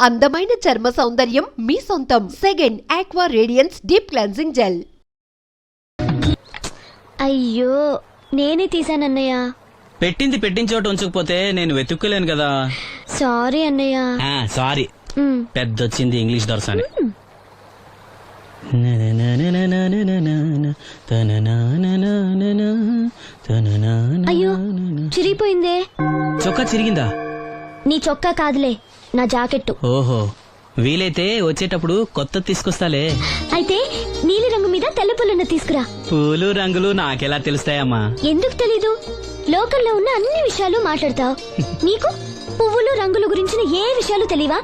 అందమైన చర్మ సౌందర్యం మీ సొంతం. Second aqua radiance deep cleansing gel. అయ్యో నేనే తీసానన్నయ్య. పెట్టింది పెట్టిన చోట ఉంచకపోతే నేను వెతుక్కోలేను కదా. సారీ అన్నయ్య. సారీ. పెద్దొచ్చింది ఇంగ్లీష్ దొరసాని. అయ్యో చిరిగిపోయిందే. చొక్కా చిరిగిందా? నీ చొక్కా కాదులే, నా జాకెట్టు. ఓహో, వీలైతే వచ్చేటప్పుడు కొత్త తీసుకొస్తాలే. అయితే నీలి రంగు మీద తెల్ల పుల్లన్న తీసుకురా. పూలు రంగులు నాకెలా తెలుస్తాయమ్మా? ఎందుకు తెలీదు? లోకల్లో ఉన్న అన్ని విషయాలు మాట్లాడతావు. నీకు పువ్వులు రంగుల గురించిన ఏ విషయాలు తెలియవా?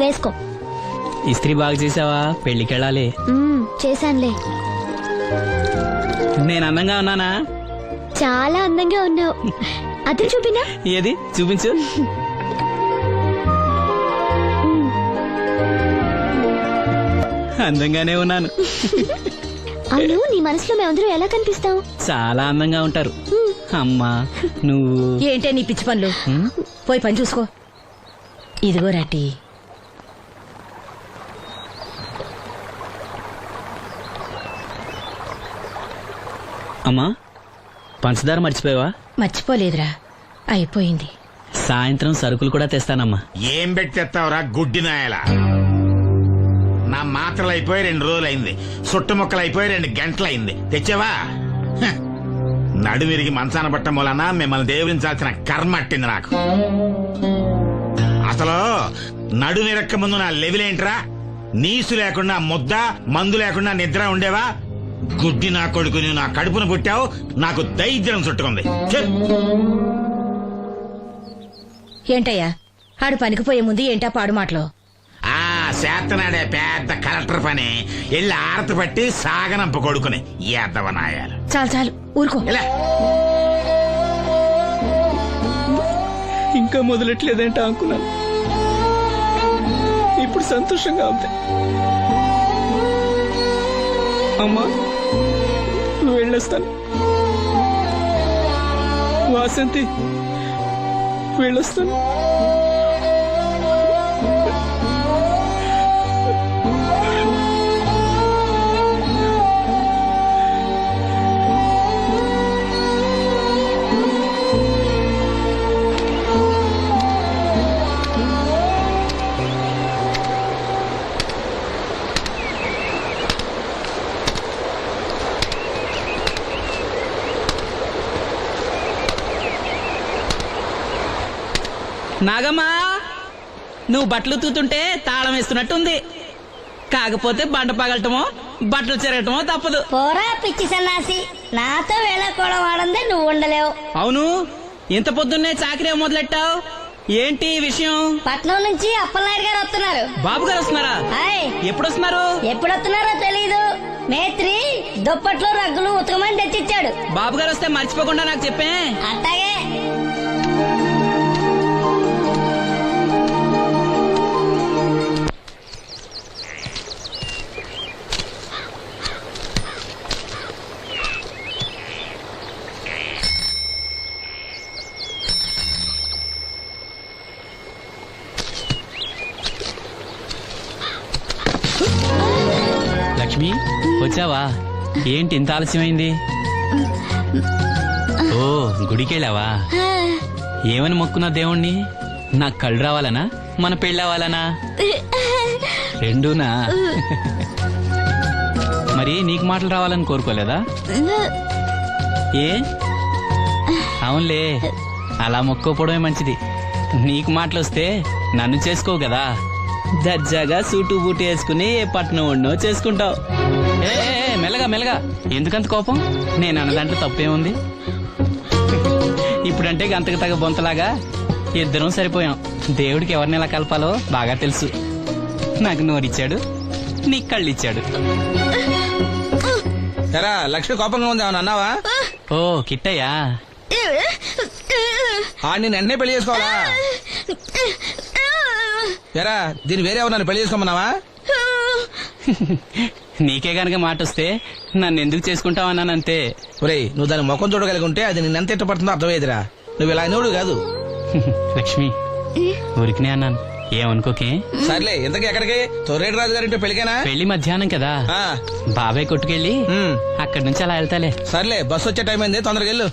వేసుకో. ఇస్త్రీ బాగా చేసావా? పెళ్లికెళ్ళాలి. చేశానులే. నేను అందంగా ఉన్నానా? చాలా అందంగా ఉన్నావు. అది చూపినా? ఏది చూపించు. అందంగానే ఉన్నాను. అవును, నీ మనసులో మేమందరూ ఎలా కనిపిస్తావు? చాలా అందంగా ఉంటారు. అమ్మా నువ్వు ఏంటే నీ పిచ్చి పనులు? పోయి పని చూసుకో. ఇదిగో రాటి. అమ్మా పంచదార మర్చిపోయావా? మర్చిపోలేదురా, అయిపోయింది. సాయంత్రం సరుకులు కూడా తెస్తానమ్మా. ఏం పెట్టి తెస్తావురా గుడ్డి నాయలా? నా మాత్రలు అయిపోయి 2 రోజులైంది, సుట్టుముక్కలు అయిపోయి 2 గంటలైంది. తెచ్చావా? నడుమిరిగి మంచాన పట్టం వలన మిమ్మల్ని దేవుడించాల్సిన కర్మ అట్టింది నాకు. అసలు నడుమిరక్క ముందు నా లెవెలేంట్రా? నీసు లేకుండా ముద్ద, మందు లేకుండా నిద్ర ఉండేవా? గుడ్డి నా కొడుకుని నా కడుపును పుట్టావు, నాకు దైద్యం చుట్టుకుంది. ఏంటయ్యా ఆడు పనికిపోయే ముందు ఏంటా పాడు మాటలు? చేతనాడే పెద్ద కలెక్టర్ పని ఎల్లి ఆరతి పట్టి సాగనంప కొడుకుని ఎద్దవనాయాలు. చాలు చాలు ఊరుకో. ఇంకా మొదలెట్లేదేంటా అనుకున్నాను. ఇప్పుడు సంతోషంగా ఉంది. అమ్మా నువ్వు వెళ్ళొస్తాను. వాసంతి వెళ్ళొస్తాను. నాగమ్మా నువ్వు బట్టలు తూతుంటే తాళం వేస్తున్నట్టుంది. కాకపోతే బండ పగలటమో బట్టలు చెరగటమో తప్పదు. పోరా పిచ్చి సన్నాసి, నాతో వేళకోవడం వాడందే నువ్వు ఉండలేవు. అవును, ఇంత పొద్దున్నే చాకరీ మొదలెట్టావు, ఏంటి విషయం? పట్నం నుంచి అప్పలనాయుడు గారు వస్తున్నారు. బాబు గారు వస్తున్నారా? ఎప్పుడు వస్తున్నారు? ఎప్పుడు వస్తున్నారో తెలీదు. మేత్రి దుప్పట్లు రగ్గులు ఉతకమని తెచ్చిచ్చాడు. బాబు గారు వస్తే మర్చిపోకుండా నాకు చెప్పే. అట్టాగే. లక్ష్మి వచ్చావా? ఏంటి ఇంత ఆలస్యమైంది? ఓ గుడికెళ్ళావా? ఏమని మొక్కున్నా దేవుణ్ణి? నాకు కళ్ళు రావాలనా, మన పెళ్ళవాలనా? రెండూనా? మరి నీకు మాటలు రావాలని కోరుకోలేదా? ఏ అవునులే, అలా మొక్కోపోవడమే మంచిది. నీకు మాటలు వస్తే నన్ను చేసుకోవు కదా. దర్జాగా సూటు బూటు వేసుకుని ఏ పట్నం ఉండో చేసుకుంటావు. ఏ మెల్లగా మెల్లగా, ఎందుకంత కోపం? నేను అన్న దాంట్లో తప్పేముంది? ఇప్పుడంటే గంతకు తగ్గ బొంతలాగా ఇద్దరం సరిపోయాం. దేవుడికి ఎవరిని ఎలా కలపాలో బాగా తెలుసు. నాకు నోరిచ్చాడు, నీకు కళ్ళు ఇచ్చాడు. లక్ష్మి కోపంగా ఉంది ఏమన్నా అన్నావా? ఓ కిట్టయ్యా, నేను వెంటనే పెళ్లి చేసుకోవాలా? ఎరా దీన్ని వేరే ఎవరు పెళ్లి చేసుకోమన్నావా? నీకే గనక మాట వస్తే నన్ను ఎందుకు చేసుకుంటావన్నానంతే. ఒరేయ్ నువ్వు దాని ముఖం చూడగలిగి ఉంటే అది నిన్నెంత ఇష్టపడుతుందో అర్థమయ్యేదిరా. నువ్వు ఇలా అయినోడు కాదు. లక్ష్మి ఊరికినే అన్నాను. ఏమనుకోకే. సర్లే ఇంతకీ ఎక్కడికి? తొర్రేటి రాజు గారింటి పెళ్ళికేనా? పెళ్లి మధ్యాహ్నం కదా, ఆ, బాబాయ్ కొట్టుకెళ్ళి అక్కడి నుంచి అలా వెళ్తాలే. సర్లే బస్సు వచ్చే టైం అయింది, తొందరగా వెళ్ళు.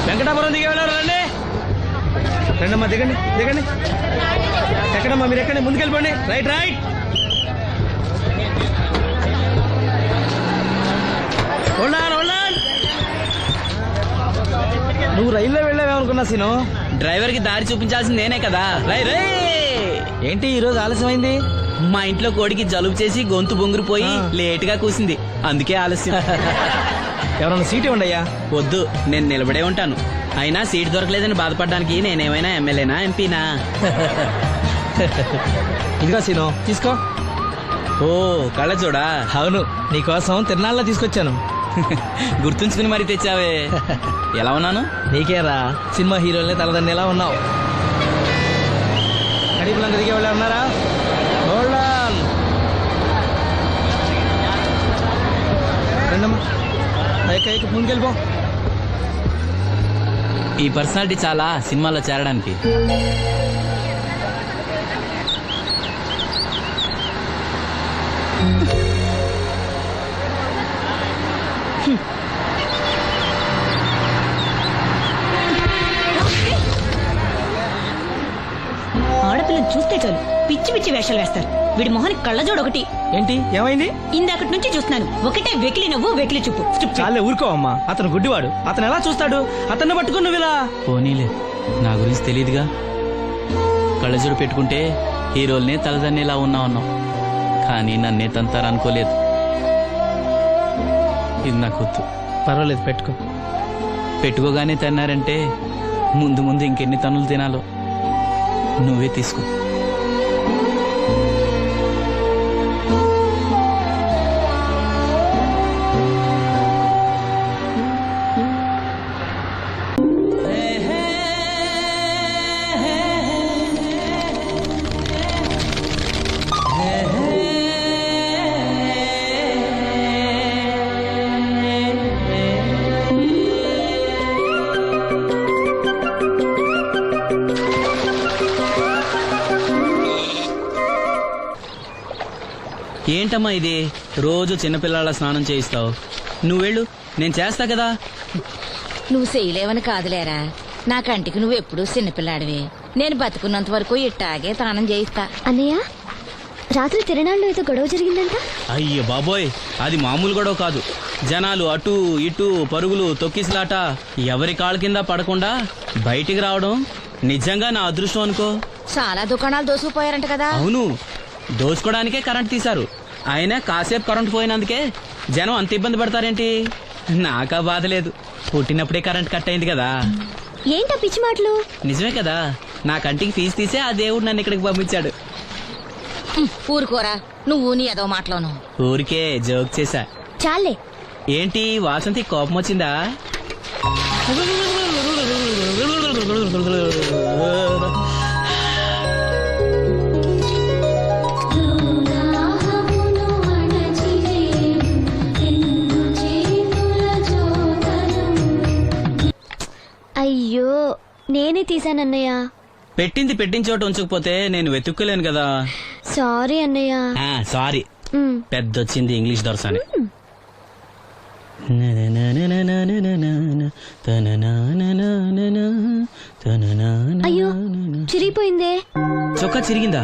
వెంకటాపురం దిగే వెళ్ళారు, రండి రండమ్మా, దిగండి దిగండి. ఎక్కడమ్మా మీరు? ఎక్కండి, ముందుకెళ్ళిపోండి. Right right. ఉండాలి ఉండాలి. నువ్వు రైల్లో వెళ్ళావేమనుకున్నా సీను. డ్రైవర్ కి దారి చూపించాల్సింది నేనే కదా. రై రై. ఏంటి ఈ రోజు ఆలస్యమైంది? మా ఇంట్లో కోడికి జలుబు చేసి గొంతు బొంగురుపోయి లేట్ గా కూసింది, అందుకే ఆలస్యం. ఎవరన్నా సీట్ ఇవ్వండి అయ్యా. వద్దు, నేను నిలబడే ఉంటాను. అయినా సీట్ దొరకలేదని బాధపడడానికి నేనేమైనా ఎమ్మెల్యేనా ఎంపీనా? ఇదిగో సీను, తీసుకో. ఓ కళ్ళ చూడా. అవును, నీకోసం తిరునాళ్ళ తీసుకొచ్చాను. గుర్తుంచుకుని మరి తెచ్చావే. ఎలా ఉన్నాను? నీకేరా, సినిమా హీరోలనే తలదండి ఎలా ఉన్నావు. కడిపులంక దిగే వాళ్ళు ఉన్నారా? రండమ్మా, ముందుకెళ్ళిపో. ఈ పర్సనాలిటీ చాలా సినిమాలో చేరడానికి. ఆడపిల్లని చూస్తే చాలు పిచ్చి పిచ్చి వేషాలు వేస్తారు. వీడి మొహానికి కళ్ళజోడు ఒకటి. ఏంటి ఏమైంది? ఇందాకటి నుంచి చూస్తున్నాను, ఒకటే వెకిలి నవ్వు వెకిలి చూపు. చాలే ఊరుకోవమ్మా, అతను గుడ్డివాడు. అతను ఎలా చూస్తాడు? అతన్ని పట్టుకుని నువ్వు ఇలా. పోనీలే, నా గురించి తెలియదుగా. కళ్ళజోడు పెట్టుకుంటే హీరోల్నే తలదన్నేలా ఉన్నావు, కానీ నన్నే తంతారనుకోలేదు. ఇది నాకు వద్దు. పర్వాలేదు, పెట్టుకో. పెట్టుకోగానే తన్నారంటే ముందు ముందు ఇంకెన్ని తన్నులు తినాలో నువ్వే తీసుకో. ఏంటమ్మా ఇది? రోజు చిన్నపిల్లల స్నానం చేయిస్తావు. నువ్వెళ్ళు, నేను చేస్తా కదా. నువ్వు చేయలేవని కాదులేరా, నా కంటికి నువ్వు ఎప్పుడూ చిన్నపిల్లాడివి. నేను బతుకున్నంత వరకు ఇట్టాగే స్నానం చేయిస్తా. అన్నయ్య, రాత్రి తిరణాల్లో ఏదో గొడవ జరిగిందంట. అయ్యో బాబోయ్, అది మామూలు గొడవ కాదు. జనాలు అటు ఇటు పరుగులు, తొక్కిసలాట. ఎవరి కాళ్ళ కింద పడకుండా బయటికి రావడం నిజంగా నా అదృష్టం అనుకో. చాలా దుకాణాలు దోసుకుపోయారంట కదా. అవును, దోచుకోవడానికే కరెంట్ తీశారు. అయినా కాసేపు కరెంట్ పోయినందుకే జనం అంత ఇబ్బంది పడతారేంటి? నాకా బాధ లేదు, పుట్టినప్పుడే కరెంట్ కట్ అయింది కదా. ఏంటా పిచ్చి మాటలు? నిజమే కదా, నా కంటికి ఫీజు తీసే ఆ దేవుడు నన్ను ఇక్కడికి పంపించాడు. ఊరుకోరా, నువ్వు నీ ఏదో మాటలోను. ఊరికే జోక్ చేశా. చాలే. ఏంటి వాసంతి కోపం వచ్చిందా? అయ్యో, నేనే తీసానన్నయ్య. పెట్టిన చోట ఉంచకపోతే నేను వెతుక్కోలేను కదా. సారీ అన్నయ్య. సారీ. పెద్దొచ్చింది ఇంగ్లీష్ దొరసాని. అయ్యో, చిరిగిపోయిందే. చొక్కా చిరిగిందా?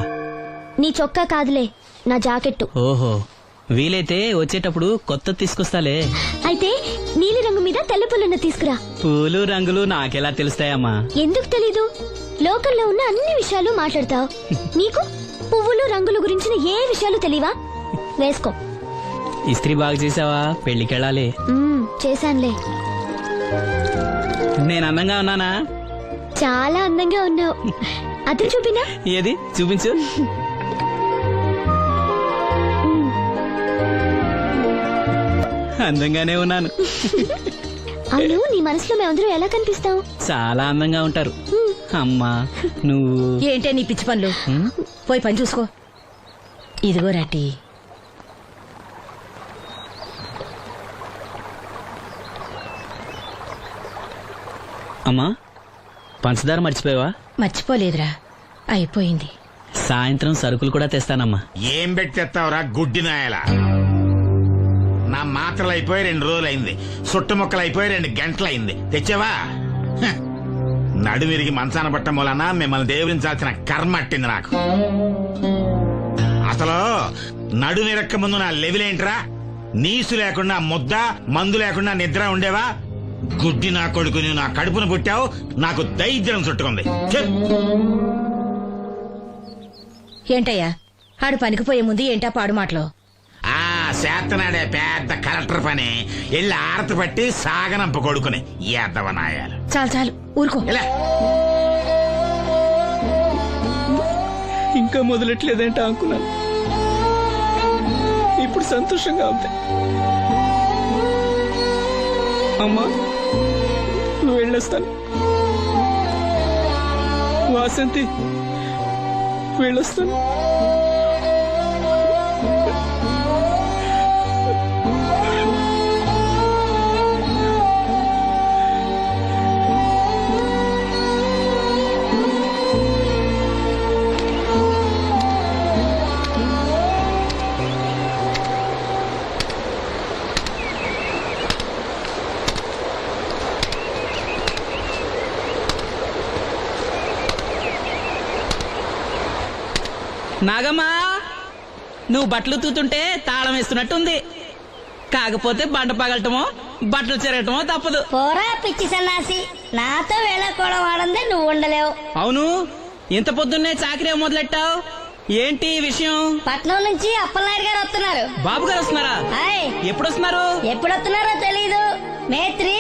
నీ చొక్కా కాదులే, నా జాకెట్టు. ఓహో, వీలైతే వచ్చేటప్పుడు కొత్త తీసుకొస్తాలే. అయితే నీలి రంగు మీద తెల్ల పుల్లన్న తీసుకురా. పూలు రంగులు నాకెలా తెలుస్తాయమ్మా? ఎందుకు తెలీదు? లోకల్లో ఉన్న అన్ని విషయాలు మాట్లాడతావు. నీకు పువ్వులు రంగుల గురించిన ఏ విషయాలు తెలియవా? వేసుకో. ఇస్త్రీ బాగా చేసావా? పెళ్లికెళ్ళాలి. చేశానులే. నేను అందంగా ఉన్నానా? చాలా అందంగా ఉన్నావు. అతను చూపినా? ఏది చూపించు. అందంగానే ఉన్నాను. అవును, నీ మనసులో మేమందరం ఎలా కనిపిస్తాం? చాలా అందంగా ఉంటారు. అమ్మా నువ్వు ఏంటే నీ పిచ్చి పనులు? పోయి పని చూసుకో. ఇదిగో రాటి. అమ్మా పంచదార మర్చిపోయావా? మర్చిపోలేదురా, అయిపోయింది. సాయంత్రం సరుకులు కూడా తెస్తానమ్మా. ఏం పెట్టి తెస్తావురా గుడ్డి నాయల? నా మాత్రలు అయిపోయి 2 రోజులైంది, సుట్టుముక్కలు అయిపోయి 2 గంటలైంది. తెచ్చావా? హ. నడుమిరిగి మంచాన పట్ట మూలన మిమ్మల్ని దేవురించాల్సిన కర్మ అట్టింది నాకు. అసలు నడుమిరక్క ముందు నా లెవెలేంట్రా? నీసు లేకుండా ముద్ద, మందు లేకుండా నిద్ర ఉండేవా? గుడ్డి నా కొడుకుని నా కడుపును పుట్టావు, నాకు దైద్యం చుట్టుకుంది. చెప్. ఏంటయ్యా ఆడు పనికిపోయే ముందు ఏంటా పాడు మాటలు? ఆ చేతనాడే పెద్ద కలెక్టర్ పని ఎల్లి ఆరతి పట్టి సాగనంప కొడుకుని ఎద్దవనాయాలు. చాలు చాలు ఊరుకో. ఇలా ఇంకా మొదలెట్లేదేంటా అనుకున్నాను. ఇప్పుడు సంతోషంగా ఉంది. అమ్మా నువ్వు వెళ్ళొస్తాను. వాసంతి వెళ్ళొస్తాను. నాగమ్మా, నువ్వు బట్టలు తూతుంటే తాళం వేస్తున్నట్టుంది. కాకపోతే బండ పగలటమో బట్టలు చెరగటమో తప్పదు. పోరా పిచ్చి సన్నాసి, నాతో వేళకోవడం వాడందే నువ్వు ఉండలేవు. అవును, ఇంత పొద్దున్నే చాకరీ మొదలెట్టావు, ఏంటి విషయం? పట్నం నుంచి అప్పలనాయుడు గారు వస్తున్నారు. బాబు గారు వస్తున్నారా? హాయ్. ఎప్పుడు వస్తున్నారు? ఎప్పుడు వస్తున్నారో తెలీదు. మేత్రి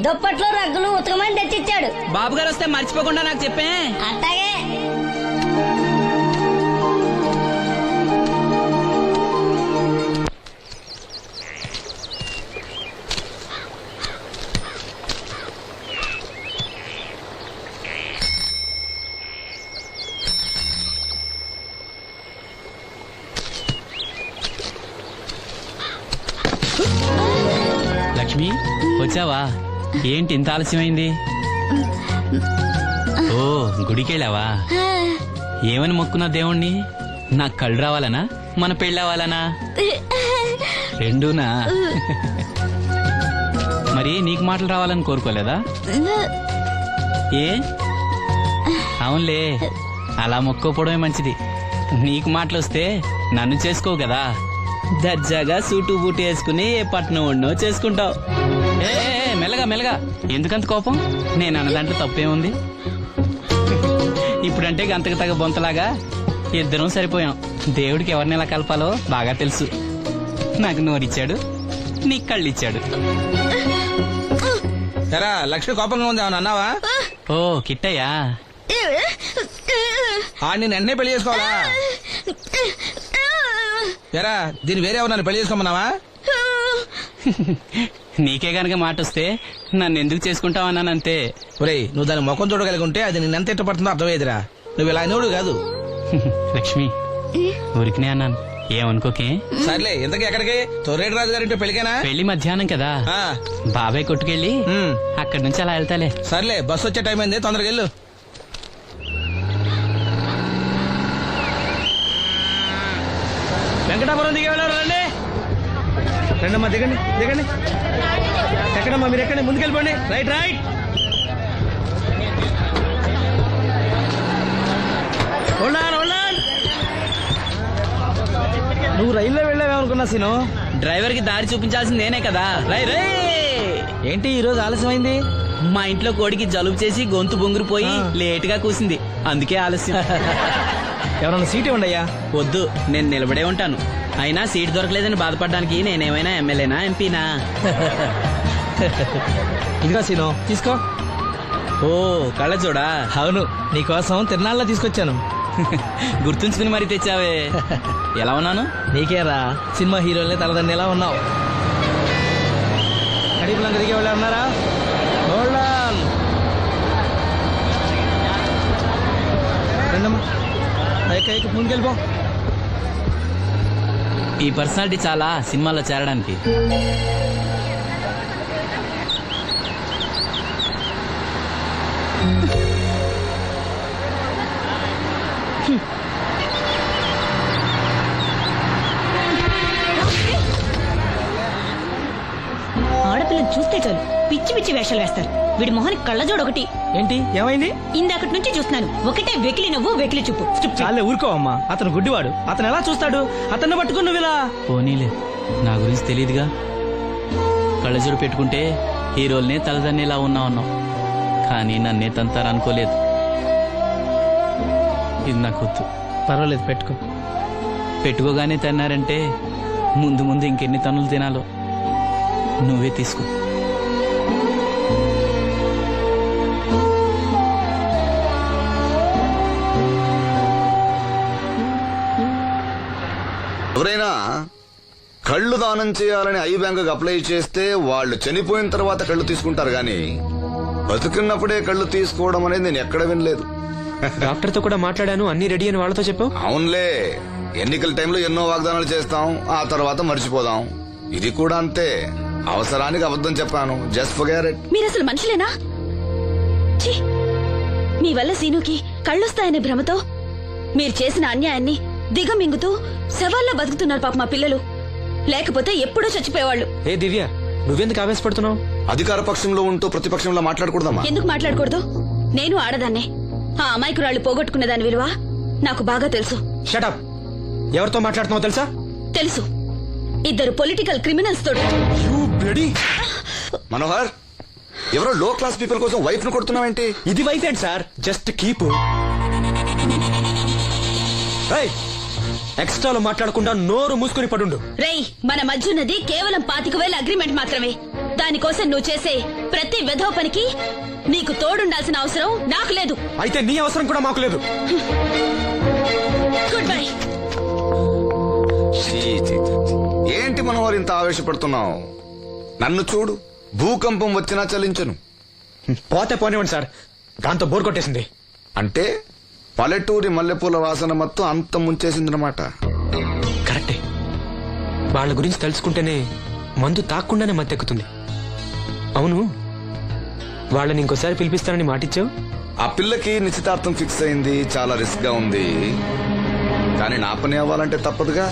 దుప్పట్లు రగ్గులు ఉతకమని తెచ్చిచ్చాడు. బాబు గారు వస్తే మర్చిపోకుండా నాకు చెప్పే. అట్టాగే. లక్ష్మి వచ్చావా? ఏంటి ఇంత ఆలస్యమైంది? ఓ గుడికెళ్ళావా? ఏమని మొక్కున్నా దేవుణ్ణి? నాకు కళ్ళు రావాలనా, మన పెళ్ళవాలనా? రెండూనా? మరి నీకు మాటలు రావాలని కోరుకోలేదా? ఏ అవునులే, అలా మొక్కోపోవడమే మంచిది. నీకు మాటలు వస్తే నన్ను చేసుకోవు కదా, దర్జాగా సూటు బూటు వేసుకుని ఏ పట్నం ఉండో చేసుకుంటావు. ఏ మెల్లగా మెల్లగా, ఎందుకంత కోపం? నేను అన్న దాంట్లో తప్పేముంది? ఇప్పుడంటే గంతకు తగ్గ బొంతలాగా ఇద్దరం సరిపోయాం. దేవుడికి ఎవరిని ఎలా కలపాలో బాగా తెలుసు. నాకు నోరిచ్చాడు, నీకు కళ్ళు ఇచ్చాడు. ఎరా లక్ష్మి కోపంగా ఉంది, ఏమన్నా అన్నావా? ఓ కిట్టయ్యా, నేను వెంటనే పెళ్లి చేసుకోవాలా? ఎరా దీన్ని వేరే ఎవరు పెళ్లి చేసుకోమన్నావా? నీకే గనక మాట వస్తే నన్ను ఎందుకు చేసుకుంటావన్నానంతే. ఒరేయ్ నువ్వు దాని ముఖం చూడగలిగి ఉంటే అది నిన్నెంత ఇష్టపడుతుందో అర్థమయ్యేదిరా. నువ్వు ఇలా అనేవాడు కాదు. లక్ష్మి ఊరికినే అన్నాను, ఏమనుకోకే. సర్లే ఇంతకీ ఎక్కడికి? తొర్రేటి రాజు గారింటే పెళ్ళికేనా? పెళ్లి మధ్యాహ్నం కదా, ఆ, బాబాయ్ కొట్టుకెళ్ళి అక్కడి నుంచి అలా వెళ్తాలే. సర్లే బస్సు వచ్చే టైం అయింది, తొందరగా వెళ్ళు. వెంకటాపురం దిగే వెళ్ళారు. రండి రండమ్మా, దిగండి దిగండి. ఎక్కడమ్మా మీరు? ఎక్కండి, ముందుకెళ్ళిపోండి. Right right. నువ్వు రైల్లో వెళ్ళావేమనుకున్నా సీను. డ్రైవర్ కి దారి చూపించాల్సింది నేనే కదా. రై రే. ఏంటి ఈ రోజు ఆలస్యమైంది? మా ఇంట్లో కోడికి జలుబు చేసి గొంతు బొంగురుపోయి లేట్ గా కూసింది, అందుకే ఆలస్యం. ఎవరన్నా సీట్ ఇవ్వండి అయ్యా. వద్దు, నేను నిలబడే ఉంటాను. అయినా సీట్ దొరకలేదని బాధపడడానికి నేనేమైనా ఎమ్మెల్యేనా, ఎంపీనా? ఇదిగో సీను తీసుకో. ఓ కళ్ళ చూడా. అవును, నీకోసం తిరునాళ్ళ తీసుకొచ్చాను. గుర్తుంచుకుని మరీ తెచ్చావే. ఎలా ఉన్నాను? నీకేరా, సినిమా హీరోలే తలదండి ఎలా ఉన్నావు. కడిపులంక దిగే వాళ్ళు ఉన్నారా? రండమ్మా, ముందుకెళ్ళిపో. ఈ పర్సనాలిటీ చాలా సినిమాలో చేరడానికి. ఆడపిల్లని చూస్తే చాలు పిచ్చి పిచ్చి వేషాలు వేస్తారు. వీడి మొహానికి కళ్ళజోడు ఒకటి. ఏంటి ఏమైంది? ఇందాకటి నుంచి చూస్తున్నాను, ఒకటే వెకిలి నవ్వు వెకిలి చూపు. చాలే ఊరుకో అమ్మా, అతను గుడ్డివాడు. అతను ఎలా చూస్తాడు? అతన్ని పట్టుకుని నువ్వు ఇలా. పోనీలే, నా గురించి తెలియదుగా. కళ్ళజోడు పెట్టుకుంటే హీరోల్నే తలదన్నేలా ఉన్నావు, కానీ నన్నే తంతారనుకోలేదు. ఇది నాకు వద్దు. పర్వాలేదు, పెట్టుకో. పెట్టుకోగానే తిన్నారంటే ముందు ముందు ఇంకెన్ని తన్నులు తినాలో నువ్వే తీసుకో. ఎవరైనా కళ్ళు దానం చేయాలని ఐ బ్యాంకుకి అప్లై చేస్తే వాళ్ళు చనిపోయిన తర్వాత కళ్ళు తీసుకుంటారు గాని బతుకున్నప్పుడే కళ్ళు తీసుకోవడం అనేది నేను ఎక్కడ వినలేదు. డాక్టర్ తో కూడా మాట్లాడాను, అన్ని రెడీ అని వాళ్ళతో చెప్పావు. అవునులే, ఎన్నికల టైంలో ఎన్నో వాగ్దానాలు చేస్తాం, ఆ తర్వాత మర్చిపోదాం. ఇది కూడా అంతే, అవసరానికి అబద్ధం చెప్పాను. Just forget it. మీరు అసలు మనుషులేనా? ఛీ! మీ వల్ల సీనుకి కళ్ళొస్తాయనే భ్రమతో మీరు చేసిన అన్యాయాన్ని దిగమింగుతూ శవాల్లో బతుకుతున్నారు పాప మా పిల్లలు. లేకపోతే ఎప్పుడూ చచ్చిపోయేవాళ్ళు. ఏ దివ్య, నువ్వెందుకు ఆవేశపడుతున్నావు? అధికార పక్షంలో ఉంటూ ప్రతిపక్షంలో మాట్లాడకూడదమ్మా. ఎందుకు మాట్లాడకూడదు? నేను ఆడదాన్నే. ఆ అమాయకురాళ్ళు పోగొట్టుకున్న దాని విలువ నాకు బాగా తెలుసు. షటప్. ఎవరితో మాట్లాడుతున్నావు తెలుసా? తెలుసు, ఇద్దరు పొలిటికల్ క్రిమినల్స్ తోడు. మనోహర్, ఎవరో లో క్లాస్ పీపుల్ కోసం వైఫ్ ను కొడుతున్నావేంటి? ఇది వైఫ్ ఏంటి సార్? Just keep. ఎక్స్ట్రాలో మాట్లాడకుండా నోరు మూసుకుని పడుండు. రేయ్, మన మధ్య ఉన్నది కేవలం 25,000 అగ్రిమెంట్ మాత్రమే. దానికోసం నువ్వు చేసే ప్రతి వెధవ పనికి నీకు తోడుండాల్సిన అవసరం నాకు లేదు. అయితే నీ అవసరం కూడా మాకు లేదు. Good bye. ఛీ, ఛీ, ఛీ. ఏంటి మనోహర్ ఇంత ఆవేశపడుతున్నావు? నన్ను చూడు, భూకంపం వచ్చినా చలించను. పోతే పోనివ్వండి సార్, దాంతో బోర్ కొట్టేసింది. అంటే పల్లెటూరి మల్లెపూల వాసన మొత్తం అంత ముంచేసిందనమాట. కరెక్టే. వాళ్ళ గురించి తెలుసుకుంటేనే మందు తాక్కుండానే మత్తెక్కుతుంది. అవును, వాళ్ళని ఇంకోసారి పిలిపిస్తానని మాటిచ్చావు. ఆ పిల్లకి నిశ్చితార్థం ఫిక్స్ అయింది, చాలా రిస్క్ గా ఉంది. కానీ నా పని అవ్వాలంటే తప్పదుగా.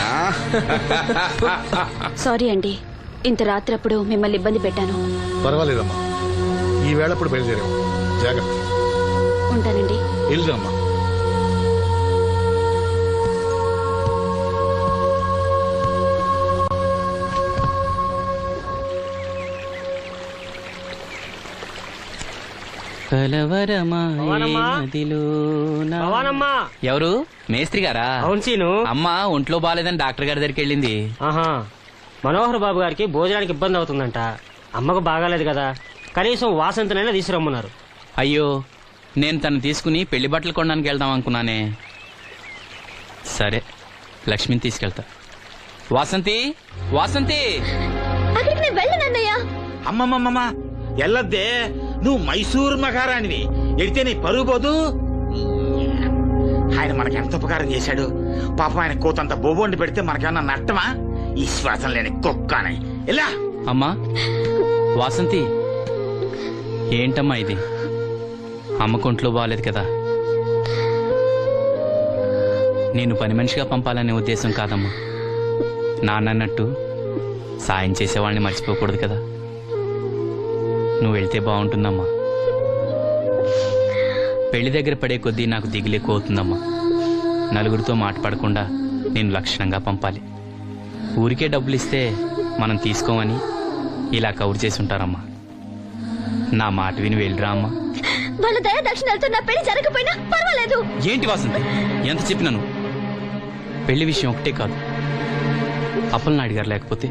ఆ? సారీ అండి, ఇంత రాత్రప్పుడు మిమ్మల్ని ఇబ్బంది పెట్టాను. పర్వాలేదమ్మా, ఈ వేళప్పుడు బయలుదేరాము. జాగ్రత్త. ఉంటానండి. వెళ్దామా. ఎవరు? మేస్త్రి గారా? అవును సీను. అమ్మ ఒంట్లో బాలేదని డాక్టర్ గారి దగ్గరికి వెళ్ళింది. ఆహా, మనోహర్ బాబు గారికి భోజనానికి ఇబ్బంది అవుతుందంట. అమ్మకు బాగాలేదు కదా, కనీసం వాసంతనైనా తీసుకురమ్మన్నారు. అయ్యో, నేను తను తీసుకుని పెళ్లి బట్టలు కొనడానికి వెళ్దాం అనుకున్నానే. సరే, లక్ష్మిని తీసుకెళ్తా. వాసంతి, వాసంతి. అక్కడికి నేను వెళ్ళనన్నయ్యా. అమ్మమ్మమ్మ ఎల్లద్దే, నువ్వు మైసూర్ మహారాణివి. ఎడితే నీ పరుగు పోదు. ఆయన మనకి ఎంత ఉపకారం చేశాడు. పాపం ఆయన కోతంత బొబొండి పెడితే మనకేమన్నా నష్టమా? ఈ శ్వాసం లేని కుక్కని ఇలా. అమ్మా వాసంతి, ఏంటమ్మా ఇది? అమ్మకుంట్లో బాగాలేదు కదా. నేను పని మనిషిగా పంపాలనే ఉద్దేశం కాదమ్మా. నాన్నన్నట్టు సాయం చేసేవాళ్ళని మర్చిపోకూడదు కదా. నువ్వు వెళ్తే బాగుంటుందమ్మా. పెళ్లి దగ్గర పడే కొద్దీ నాకు దిగులు ఎక్కువ అవుతుందమ్మా. నలుగురితో మాట పడకుండా నేను లక్షణంగా పంపాలి. ఊరికే డబ్బులు ఇస్తే మనం తీసుకోమని ఇలా కవర్ చేసి ఉంటారమ్మా. నా మాట విని వెళ్ళిరా అమ్మా. వాళ్ళ దయ దక్షిణాలతో నా పెళ్లి జరగకపోయినా పర్వాలేదు. ఏంటి వాసంతి, ఎంత చెప్పినాను? పెళ్లి విషయం ఒకటే కాదు, అప్పలనాయుడు గారు లేకపోతే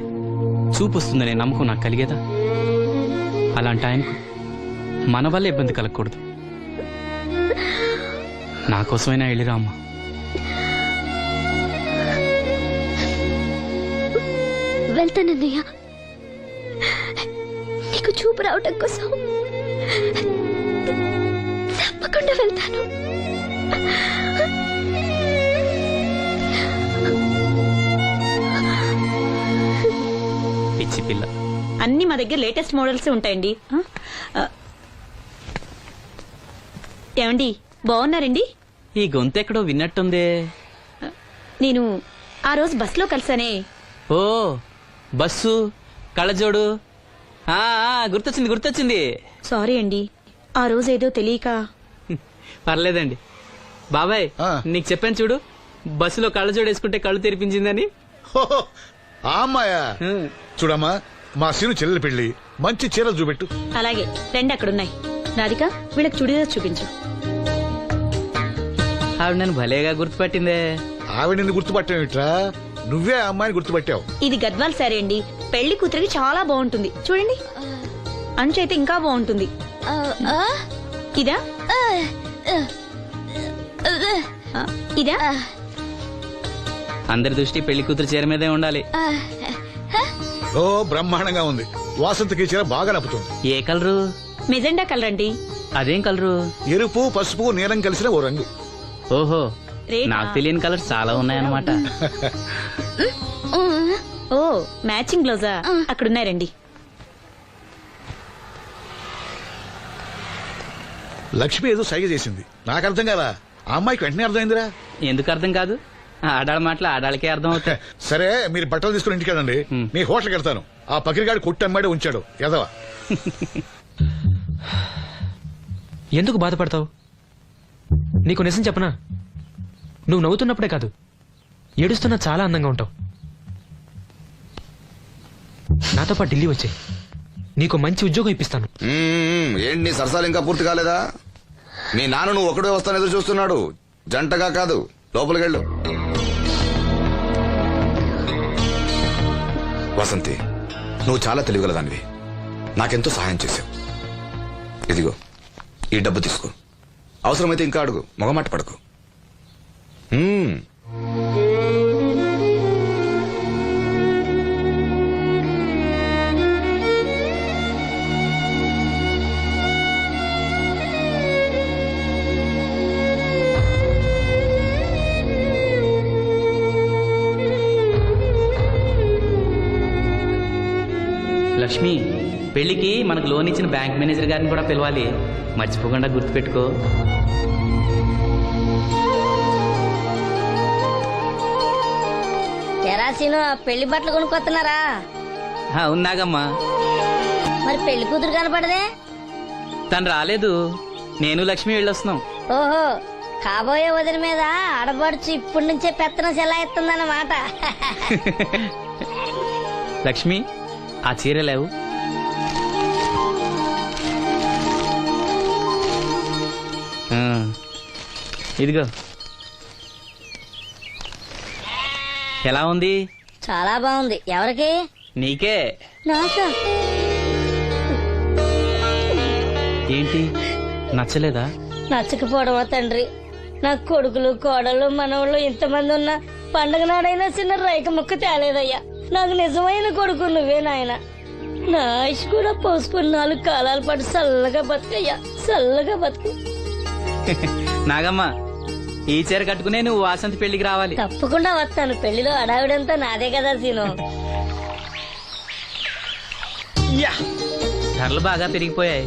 చూపు వస్తుందనే నమ్మకం నాకు కలిగేదా? అలాంటి ఆయనకు మన వల్ల ఇబ్బంది కలగకూడదు. నా కోసమైనా వెళ్ళిరా అమ్మా. వెళ్తానన్నయ్య, నీకు చూపు రావటం కోసం తప్పకుండా వెళ్తాను. పిచ్చి పిల్ల. అన్ని మా దగ్గర లేటెస్ట్ మోడల్స్ ఉంటాయండి. ఏమండి బాగున్నారండి? ఈ గొంతు ఎక్కడో విన్నట్టుందే. నేను ఆ రోజు బస్సులో కలిసానే. ఓ బస్సు కళ్ళజోడు. గుర్తొచ్చింది. సారీ అండి, ఆ రోజు ఏదో తెలియక. పర్లేదండి బాబాయ్, నీకు చెప్పాను చూడు, బస్సులో కళ్ళజోడు వేసుకుంటే కళ్ళు తెరిపించిందని. ఆ అమ్మాయా? చూడమ్మా, మా సీను చెల్లెలి పెళ్లి, మంచి చీరలు చూపెట్టు. అలాగే రెండు అక్కడున్నాయి. రాధిక, వీళ్ళకి చుడిదార్ చూపించు. ఆవిడ నన్ను భలేగా గుర్తుపట్టిందే. ఆవిడ నిన్ను గుర్తుపట్టావిట్రా? నువ్వే ఆ అమ్మాయిని గుర్తుపట్టావు. ఇది గద్వాల్ సారీ అండి, పెళ్లి కూతురికి చాలా బాగుంటుంది. చూడండి, అంచు అయితే ఇంకా బాగుంటుంది. ఇదా ఇదా? అందరి దృష్టి పెళ్లి కూతురు చీర మీదే ఉండాలి. ఓ బ్రహ్మాండంగా ఉంది. వాసంతకి చీర బాగా నప్పుతుంది. ఏ కలరు? మెజెండా కలర్ అండి. అదేం కలరు? ఎరుపు, పసుపు, నీలం కలిసిన ఓ రంగు. ఓహో, రేటా? నాకు తెలియని కలర్స్ చాలా ఉన్నాయన్నమాట. ఓ మ్యాచింగ్ బ్లౌజా? అక్కడున్నాయి రండి. లక్ష్మి ఏదో సైగ చేసింది, నాకు అర్థం కాదా? ఆ అమ్మాయికి వెంటనే అర్థమైందిరా. ఎందుకు అర్థం కాదు? ఆడాళ్ళ మాటలు ఆడాళ్ళకే అర్థం అవుతాయి. సరే, మీరు బట్టలు తీసుకుని ఇంటికి వెళ్ళండి. మీ హోటల్కి వెళ్తాను. ఆ పకిరిగాడు కొట్టి అమ్మాడే ఉంచాడు ఎదవా. ఎందుకు బాధపడతావు? నీకు నిజం చెప్పనా, నువ్వు నవ్వుతున్నప్పుడే కాదు, ఏడుస్తున్నా చాలా అందంగా ఉంటావు. నాతో పాటు ఢిల్లీ వచ్చాయి, నీకు మంచి ఉద్యోగం ఇప్పిస్తాను. ఏంటి నీ సరసాలు ఇంకా పూర్తి కాలేదా? మీ నాన్న నువ్వు ఒకడే వస్తాను ఎదురు చూస్తున్నాడు, జంటగా కాదు. లోపలికెళ్ళు. వసంతి, నువ్వు చాలా తెలివిగలదానివి, నాకెంతో సహాయం చేశావు. ఇదిగో ఈ డబ్బు తీసుకో, అవసరమైతే ఇంకా అడుగు, మొగమాట పడకు. లక్ష్మి, పెళ్లికి మనకు లోన్ ఇచ్చిన బ్యాంక్ మేనేజర్ గారిని కూడా పిలవాలి, మర్చిపోకుండా గుర్తుపెట్టుకో. ఎరాసీను పెళ్లి బట్టలు కొనుక్కొస్తున్నారా? ఉన్నాగమ్మా. మరి పెళ్లి కూతురు కనపడదే? తను రాలేదు, నేను లక్ష్మి వెళ్ళొస్తున్నాం. ఓహో, కాబోయే వదిన మీద ఆడబడుచు ఇప్పటి నుంచే పెత్తనం చెలాయిస్తుందన్నమాట. లక్ష్మి, ఆ చీర లేవు. ఇదిగో. ఎలా ఉంది? చాలా బాగుంది. ఎవరికి? నీకే. నాకా? ఏంటి, నచ్చలేదా? నచ్చకపోవడమా తండ్రి? నా కొడుకులు, కోడళ్ళు, మనవాళ్ళు ఇంతమంది ఉన్నా పండగ నాడైనా చిన్న రైక ముక్క తేలేదయ్యా. నాకు నిజమైన కొడుకు నువ్వే నాయన. నా ఆయుష్ కూడా పోసుకుని 4 కాలాల పాటు చల్లగా బతుకయ్యా, చల్లగా బతుకు. నాగమ్మ, ఈ చీర కట్టుకునే నువ్వు వాసంతి పెళ్లికి రావాలి. తప్పకుండా వస్తాను. పెళ్లిలో అడావిడంతా నాదే కదా సీను. ధరలు బాగా పెరిగిపోయాయి,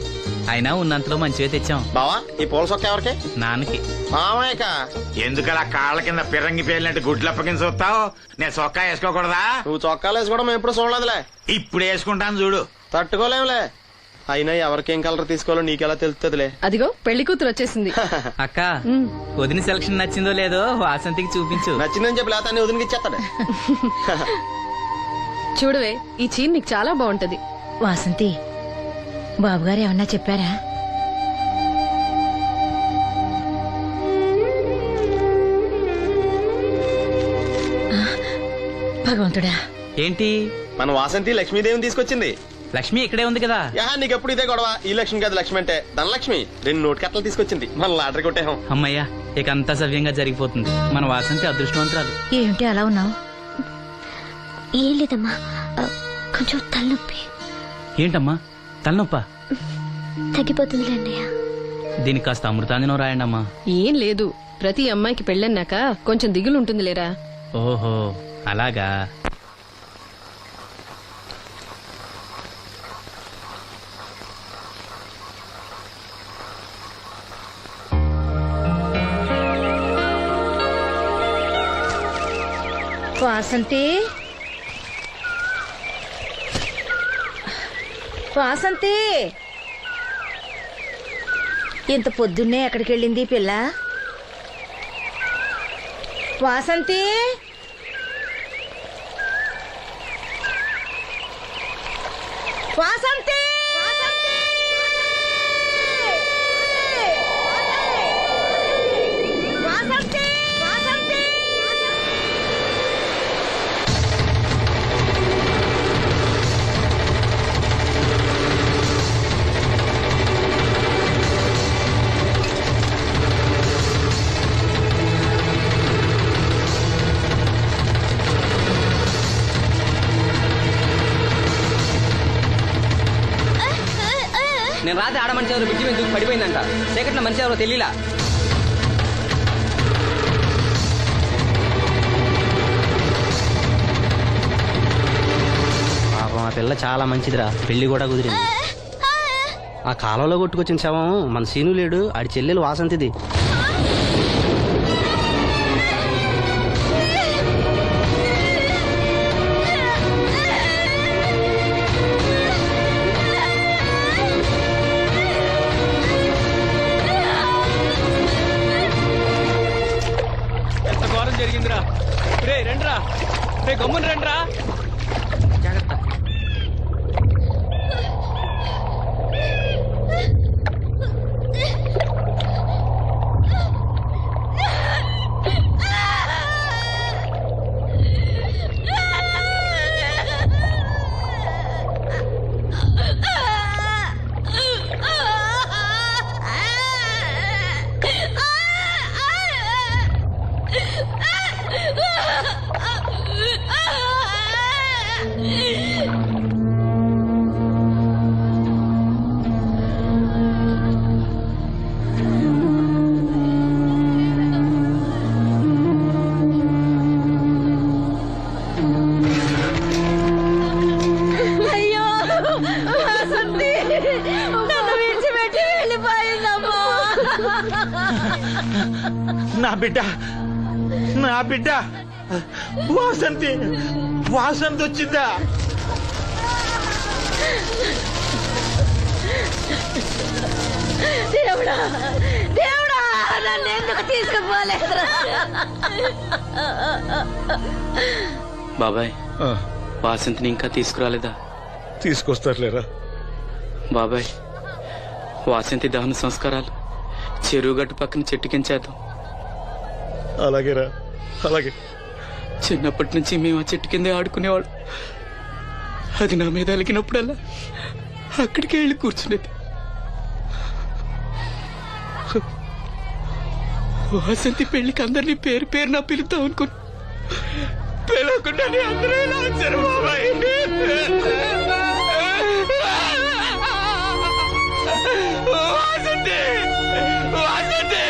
అయినా ఉన్నంతలో మంచిగా తెచ్చాం. బావా, ఈ పూల సొక్క ఎవరికి? నాన్నకి. మామయ్యక. ఎందుకలా కాళ్ళ కింద పిరంగి పేలినట్టు గుడ్లు అప్పకింద చూస్తావు? నేను చొక్కా వేసుకోకూడదా? నువ్వు చొక్కాలు వేసుకోవడం మేము ఎప్పుడు చూడలేదులే. ఇప్పుడు వేసుకుంటాను చూడు. తట్టుకోలేములే. అయినా ఎవరికేం కలర్ తీసుకోవాలో నీకెలా తెలుస్తుందిలే. అదిగో పెళ్లి కూతురు వచ్చేసింది. అక్క, వదిన సెలక్షన్ నచ్చిందో లేదో వాసంతికి చూపించు. నచ్చిందని చెప్పి లేత అన్ని వదినకి ఇచ్చేస్తాడు. చూడవే, ఈ చీర నీకు చాలా బాగుంటది. వాసంతి, బాబుగారు ఏమన్నా చెప్పారా? భగవంతుడా, ఏంటి? మన వాసంతి లక్ష్మీదేవిని తీసుకొచ్చింది. లక్ష్మి ఇక్కడే ఉంది కదా. నీకెప్పుడు ఇదే గొడవ. ఈ లక్ష్మి కాదు, లక్ష్మి అంటే ధనలక్ష్మి. 2 నోటు కట్టలు తీసుకొచ్చింది. మన లాటరీ కొట్టేహం. అమ్మయ్యా, ఇక అంతా సవ్యంగా జరిగిపోతుంది. మన వాసంతి అదృష్టవంతురాలు. ఏమిటి అలా ఉన్నావు? ఏం లేదమ్మా, కొంచెం తలనొప్పి. ఏంటమ్మా తలనొప్ప? తగ్గిపోతుంది అన్నయ్య. దీనికి కాస్త అమృతాంజనం రాయండి అమ్మా. ఏం లేదు, ప్రతి అమ్మాయికి పెళ్ళన్నాక కొంచెం దిగులు ఉంటుంది లేరా. ఓహో, అలాగా. వాసంతి వాసంతి ఇంత పొద్దున్నే ఎక్కడికి వెళ్ళింది పిల్ల? వాసంతి వాసంతి వాసంతి వాసంతి నేను రాత్రి ఆడ మనిషి ఎవరు బిడ్జి మీద దూకి పడిపోయిందంట. చీకట్లో మనిషి ఎవరో తెలియలా. పాపం ఆ పిల్ల చాలా మంచిదిరా, పెళ్లి కూడా కుదిరింది. ఆ కాలంలో కొట్టుకొచ్చిన శవం మన సీను లేడు, ఆడి చెల్లెలు వాసంతిది. జరిగిందిరా రే, రండిరా రే, గమ్మున రండిరా. జాగ్రత్త. అయ్యో వాసంతి నన్ను విడిచిపెట్టి వెళ్ళిపోయిందమ్మా. నా బిడ్డ నా బిడ్డ వాసంతి వాసంతి వచ్చిందా? దేవుడా దేవుడా నన్ను ఎందుకు తీసుకుపోలేదురా? బాబాయ్, వాసంతిని ఇంకా తీసుకురాలేదా? తీసుకొస్తారులేరా బాబాయ్, వాసంతి దహన సంస్కారాలు చెరువుగట్టు పక్కన చెట్టు కించేద్దాం. అలాగేరా, అలాగే. చిన్నప్పటి నుంచి మేము ఆ చెట్టు కిందే ఆడుకునేవాడు. అది నా మీద అలిగినప్పుడల్లా అక్కడికే వెళ్ళి కూర్చునేది. వాసంతి పెళ్లికి అందరినీ పేరు పేరు నా పిలుద్దాం అనుకుని పిలవకుండానే అందరూ ఇలా వచ్చారు బాబాయ్. వాసంతి వాసంతి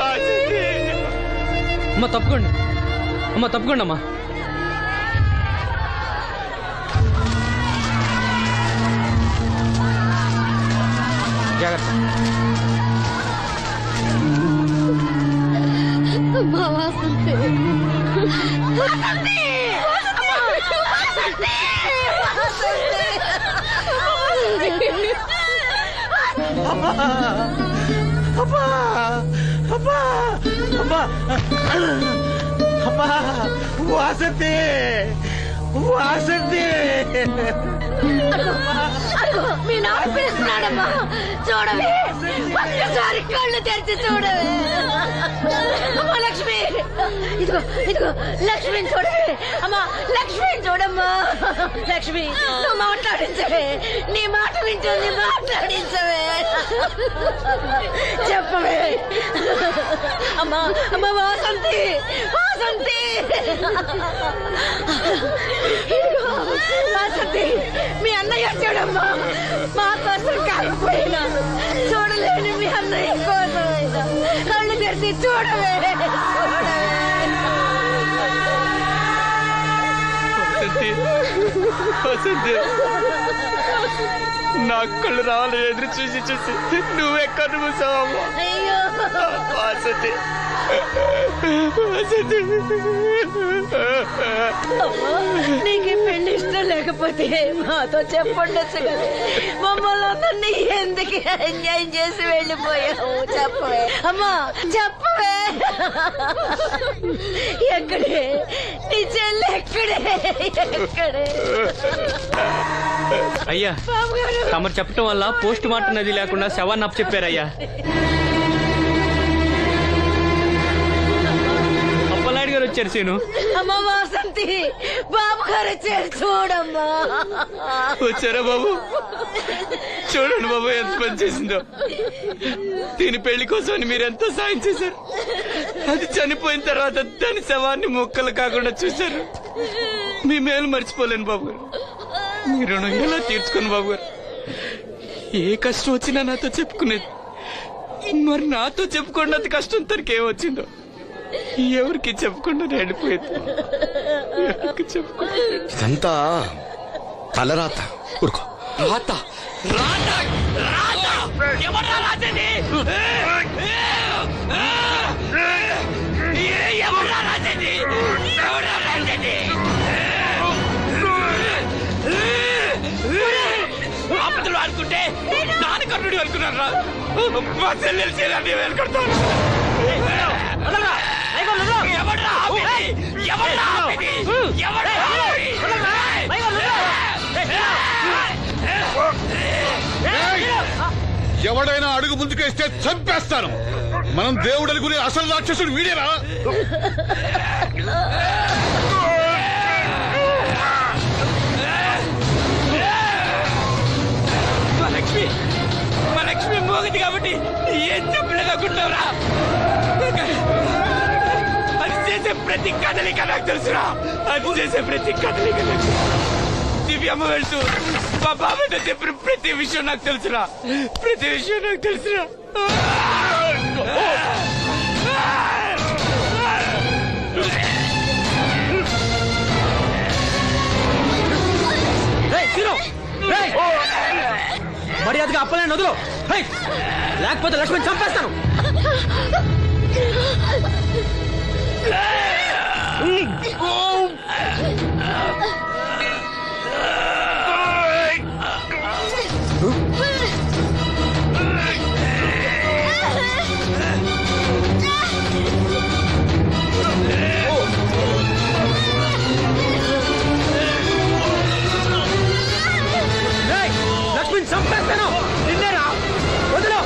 వాసంతి. అమ్మ తప్పుకోండి, అమ్మ తప్పుకోండి అమ్మా. జాగ్రత్త. అమ్మా వాసంతి వాసంతి వాసంతి అమ్మా అమ్మా అమ్మా అమ్మా అమ్మా వాసంతి వాసంతి. అదిగో మీ నాన్న పిలుస్తున్నాడమ్మా, చూడవే ఒక్కసారి కళ్ళు తెరిచి చూడవే. అమ్మా లక్ష్మి, ఇదిగో ఇదిగో లక్ష్మిని చూడవే. అమ్మా లక్ష్మిని చూడమ్మా. లక్ష్మి నువ్వు మాట్లాడించవే, నీ మాట వింటుంది, మాట్లాడించవే, చెప్పవే. అమ్మా అమ్మా వాసంతి వాసంతి వాసంతి, మీ అన్నయ్య చూడమ్మా. మా కోసం కాకపోయినా చూడలేని మీ అన్నయ్య కోసమైనా కళ్ళు తెరిచి చూడవే చూడవే. వసంతి, నా కళ్ళు రావాలి ఎదురు చూసి చూసి నువ్వెక్కడ మూసావమ్మా. అయ్యో నీకు పెళ్లి ఇష్టం లేకపోతే మాతో చెప్పండొచ్చు కదా. మమ్మల్ని అందరినీ ఎందుకు అన్యాయం చేసి వెళ్ళిపోయావు? చెప్పవే అమ్మా, చెప్పవే. ఎక్కడే నీ చెల్లి? ఎక్కడే? అయ్యా, తమరు చెప్పటం వల్ల పోస్ట్ మార్టం నది లేకుండా శవాన్ని అప్పచెప్పారయ్యా. అప్పలాడి గారు వచ్చారు సీను. అమ్మ వాసంతి, బాబు గారు వచ్చారు, చూడమ్మా. వచ్చారా బాబు? చూడండి బాబు ఎంత పని చేసిందో. దీని పెళ్లి కోసం మీరు ఎంతో సాయం చేశారు. అది చనిపోయిన తర్వాత దాని శవాన్ని మొక్కలు కాకుండా చూశారు. మీ మేలు మర్చిపోలేను బాబు గారు. మీ రుణం ఎలా తీర్చుకోను బాబు గారు. ఏ కష్టం వచ్చినా నాతో చెప్పుకునేది. మరి నాతో చెప్పుకున్నంత కష్టం తనకేమొచ్చిందో ఎవరికి చెప్పకుండా వెళ్ళిపోయేది. ఎవరికి చెప్పకుండా ఇదంతా తలరాత. ఊరుకో. రాత రాత రాత ఎవరా రాజని? ఎవరా రాజని? ఎవరా రాజని? ఆపదలు ఆడుకుంటే నాన్న కర్ణుడి అనుకున్నారా? మా చెల్లెలు చేయాలని వెళ్ళుకుంటాను. ఎవడ్రా ఆపేది? ఎవడ్రా ఆపేది? ఎవడ్రా ఆపేది? ఎవడైనా అడుగు ముందుకేస్తే చంపేస్తాను. మనం దేవుడు అనుకునే అసలు రాక్షసుడు వీడేరా? మా లక్ష్మి మోగది కాబట్టి ఏం చెప్పలేదనుకుంటావురా? అది చేసే ప్రతి కదలిక నాకు తెలుసురా. అది చేసే ప్రతి కదలిక నాకు. దివ్యమ్మ వెళ్తూ మా బాబాతో చెప్పిన ప్రతి విషయం నాకు తెలుసురా. ప్రతి విషయం నాకు తెలుసురా. మర్యాదగా అప్పలే వదులు, లేకపోతే లక్ష్మణ్ చంపేస్తాను. లక్ష్మణ్ చంపేస్తాను. నిన్నేరా? వదులు.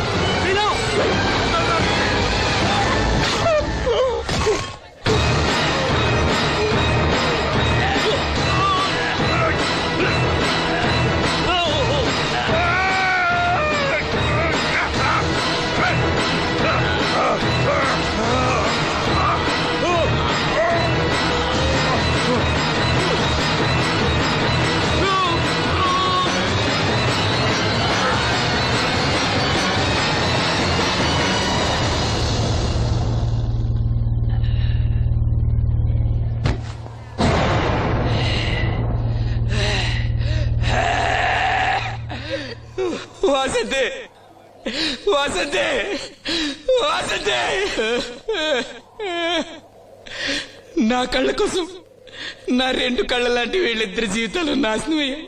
వాసంతి, వాసంతి, వాసంతి. నా కళ్ళ కోసం నా రెండు కళ్ళ లాంటి వీళ్ళిద్దరి జీవితాలు నాశనం అయ్యాయి.